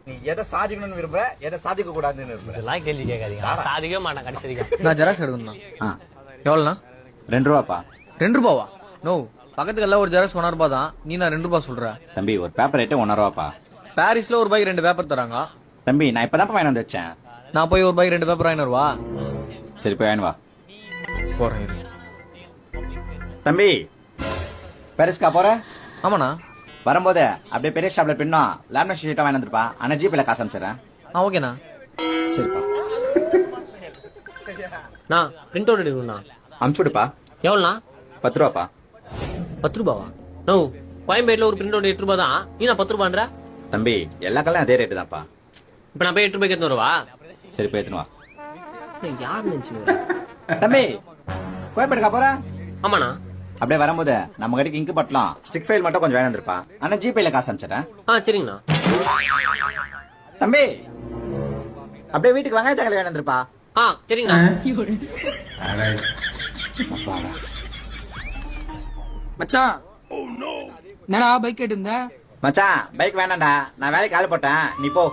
நீ எதை சாதிக்கணும்னு விரும்புற, எதை சாதிக்க கூடாதுன்னு விரும்புற? இதெல்லாம் கேள்வி கேட்காதீங்க. சாதிக்கவே மாட்டேன் கடைசி வரைக்கும். நான் ஜெராக்ஸ் எடுக்கணும்ண்ணா. எவ்வளோண்ணா? 2 ரூபாப்பா. 2 ரூபாவா? நோ, பக்கத்துக்கு எல்லாம் ஒரு ஜெராக்ஸ் 1 ரூபா தான். நீ நான் 2 ரூபா சொல்ற? தம்பி ஒரு பேப்பர் ரேட்டு 1 ரூபாப்பா. பாரிஸ்ல ஒரு பைக் 2 பேப்பர் தராங்க. தம்பி நான் இப்பதான் வாங்கி வந்து வச்சேன். நான் போய் ஒரு பைக் 2 பேப்பர் வாங்கினு வா. சரி போய் வாங்கி வா. போறேன் இரு. தம்பி பாரிஸ்கா போற? ஆமாண்ணா. வரும்போது அப்படியே பெரிய ஷாப்ல பின்னும் லேமினேட் ஷீட்டா வாங்கி வந்துருப்பா. ஆனா ஜிபேல காசு அனுப்பிச்சிடுறேன். ஓகேண்ணா. சரிப்பா. நான் பிரிண்ட் அவுட் எடுக்கணும்ண்ணா. அனுப்பிச்சுடுப்பா. எவ்வளோண்ணா? 10 ரூபாப்பா. 10 ரூபாவா? நோ, கோயம்பேட்டில் ஒரு பிரிண்ட் அவுட் 8 ரூபா தான். நீ நான் 10 ரூபான்ற? தம்பி எல்லா கல்லையும் அதே ரேட்டு தான்ப்பா. இப்ப நான் போய் 8 ரூபாய்க்கு எடுத்து வருவா? சரி போய் எடுத்துன்னு வா. யார் நினைச்சு? தம்பி கோயம்பேடுக்கா போற? ஆமாண்ணா. அப்படியே வரும்போது நம்ம கடைக்கு இங்கு பட்டலாம் ஸ்டிக் ஃபைல் மட்டும் கொஞ்சம் வாங்கி வந்துருப்பா. ஆனா ஜிபேல காசு அனுப்பிச்சிட்டேன். சரிங்கண்ணா. தம்பி அப்படியே வீட்டுக்கு வெங்காய தக்காளி வாங்கி வந்துருப்பா. சரிங்கண்ணா. மச்சான் என்னடா பைக் கேட்டு இருந்த? மச்சான் பைக் வேணாம்டா, நான் வேலைக்கு கால் போட்டேன், நீ போ.